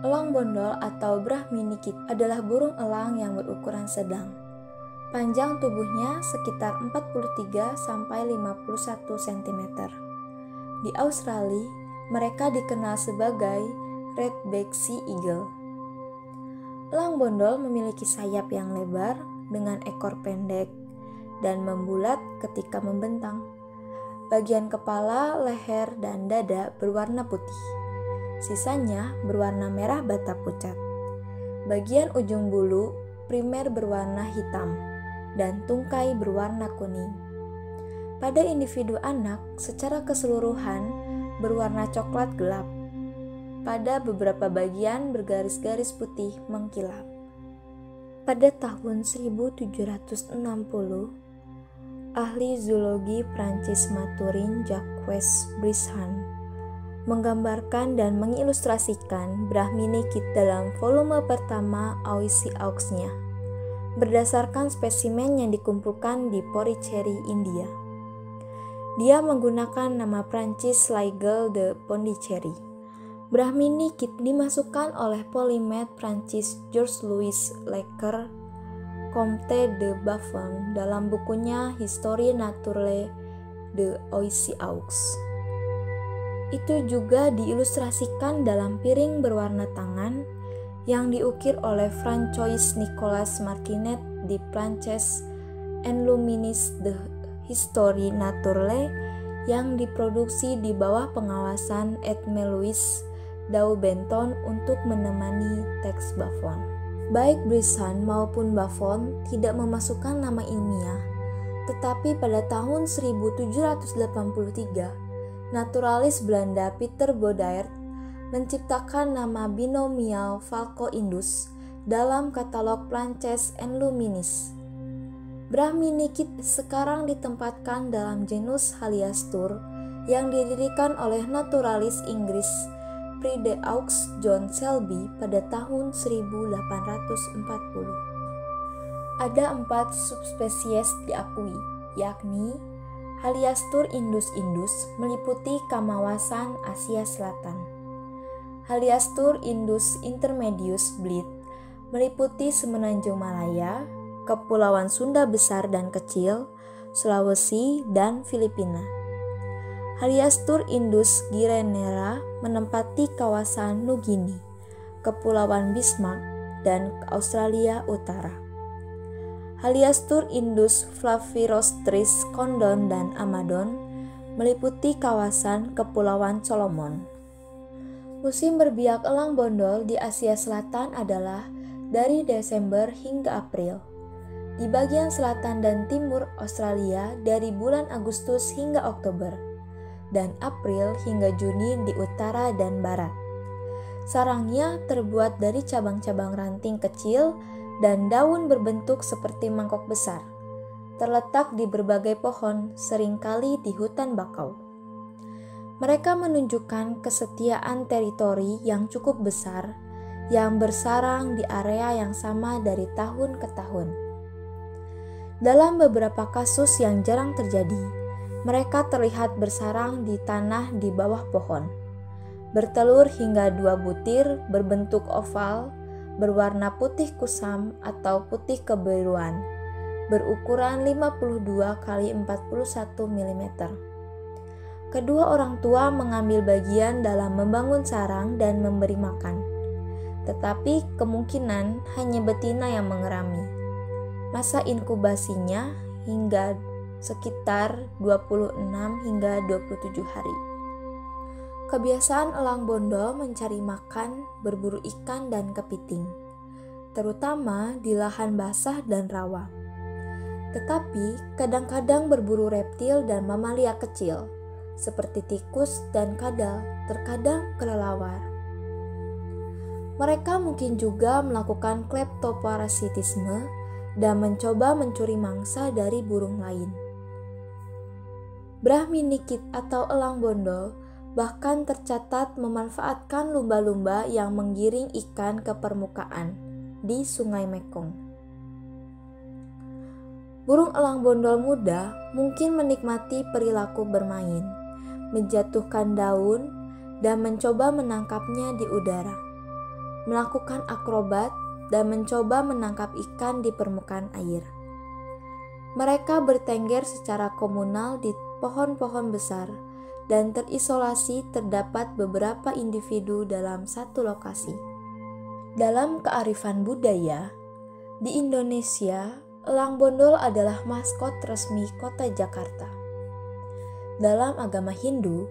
Elang bondol atau Brahminikid adalah burung elang yang berukuran sedang. Panjang tubuhnya sekitar 43-51 cm. Di Australia, mereka dikenal sebagai Redback Sea Eagle. Elang bondol memiliki sayap yang lebar dengan ekor pendek dan membulat ketika membentang. Bagian kepala, leher, dan dada berwarna putih. Sisanya berwarna merah bata pucat. Bagian ujung bulu primer berwarna hitam dan tungkai berwarna kuning. Pada individu anak, secara keseluruhan berwarna coklat gelap. Pada beberapa bagian bergaris-garis putih mengkilap. Pada tahun 1760, ahli zoologi Prancis Mathurin Jacques Brisson menggambarkan dan mengilustrasikan Brahminikid dalam volume pertama Oisy Aux-nya, berdasarkan spesimen yang dikumpulkan di Pondicherry, India. Dia menggunakan nama Prancis L'Aigle de Pondicherry. Brahminikid dimasukkan oleh polymath Prancis Georges-Louis Lecker, Comte de Buffon, dalam bukunya Histoire naturelle de Oisy Aux. Itu juga diilustrasikan dalam piring berwarna tangan yang diukir oleh François Nicolas Martinet di Planches Enluminis de Histoire naturelle yang diproduksi di bawah pengawasan Edme Louis Daubenton untuk menemani teks Buffon. Baik Brisson maupun Buffon tidak memasukkan nama ilmiah, tetapi pada tahun 1783 naturalis Belanda Peter Boudaert menciptakan nama binomial Falco indus dalam katalog Planches Enluminis. Brahminikid sekarang ditempatkan dalam genus Haliastur yang didirikan oleh naturalis Inggris Prix d'Aux John Selby pada tahun 1840. Ada 4 subspesies diakui, yakni Haliastur indus meliputi Kamawasan Asia Selatan. Haliastur indus intermedius Blyth meliputi Semenanjung Malaya, Kepulauan Sunda besar dan kecil, Sulawesi, dan Filipina. Haliastur indus Girenera menempati kawasan Nugini, Kepulauan Bismarck, dan Australia Utara. Haliastur indus Flavirostris Condon dan Amadon meliputi kawasan Kepulauan Solomon. Musim berbiak elang bondol di Asia Selatan adalah dari Desember hingga April. Di bagian selatan dan timur Australia dari bulan Agustus hingga Oktober, dan April hingga Juni di utara dan barat. Sarangnya terbuat dari cabang-cabang ranting kecil dan daun berbentuk seperti mangkok besar, terletak di berbagai pohon, seringkali di hutan bakau. Mereka menunjukkan kesetiaan teritori yang cukup besar, yang bersarang di area yang sama dari tahun ke tahun. Dalam beberapa kasus yang jarang terjadi, mereka terlihat bersarang di tanah di bawah pohon, bertelur hingga 2 butir berbentuk oval, berwarna putih kusam atau putih kebiruan, berukuran 52 x 41 mm. Kedua orang tua mengambil bagian dalam membangun sarang dan memberi makan, tetapi kemungkinan hanya betina yang mengerami. Masa inkubasinya hingga sekitar 26 hingga 27 hari. Kebiasaan elang bondol mencari makan, berburu ikan dan kepiting, terutama di lahan basah dan rawa. Tetapi kadang-kadang berburu reptil dan mamalia kecil, seperti tikus dan kadal, terkadang kelelawar. Mereka mungkin juga melakukan kleptoparasitisme dan mencoba mencuri mangsa dari burung lain. Brahminikid atau elang bondol bahkan tercatat memanfaatkan lumba-lumba yang menggiring ikan ke permukaan di Sungai Mekong. Burung elang bondol muda mungkin menikmati perilaku bermain, menjatuhkan daun, dan mencoba menangkapnya di udara. melakukan akrobat, dan mencoba menangkap ikan di permukaan air. Mereka bertengger secara komunal di pohon-pohon besar, dan terisolasi terdapat beberapa individu dalam satu lokasi. Dalam kearifan budaya, di Indonesia, elang bondol adalah maskot resmi kota Jakarta. Dalam agama Hindu,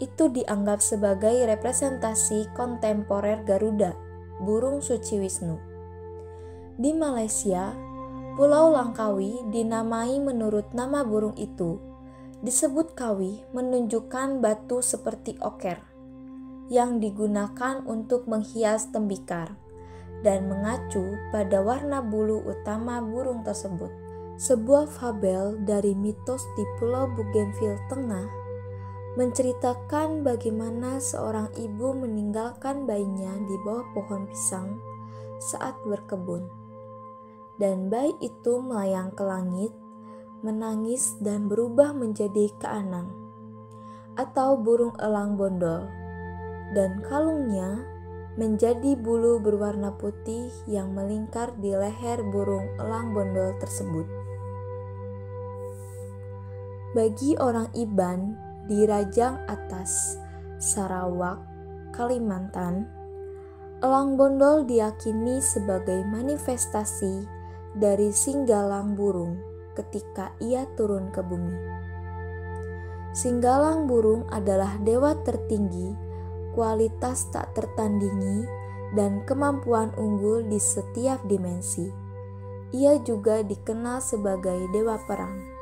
itu dianggap sebagai representasi kontemporer Garuda, burung suci Wisnu. Di Malaysia, Pulau Langkawi dinamai menurut nama burung itu. Disebut kawi menunjukkan batu seperti oker yang digunakan untuk menghias tembikar dan mengacu pada warna bulu utama burung tersebut. Sebuah fabel dari mitos di Pulau Bougainville Tengah menceritakan bagaimana seorang ibu meninggalkan bayinya di bawah pohon pisang saat berkebun. Dan bayi itu melayang ke langit, menangis dan berubah menjadi keanang atau burung elang bondol, dan kalungnya menjadi bulu berwarna putih yang melingkar di leher burung elang bondol tersebut. Bagi orang Iban di Rajang Atas, Sarawak, Kalimantan, elang bondol diyakini sebagai manifestasi dari singgalang burung ketika ia turun ke bumi. Singgalang burung adalah dewa tertinggi, kualitas tak tertandingi, dan kemampuan unggul di setiap dimensi. Ia juga dikenal sebagai dewa perang.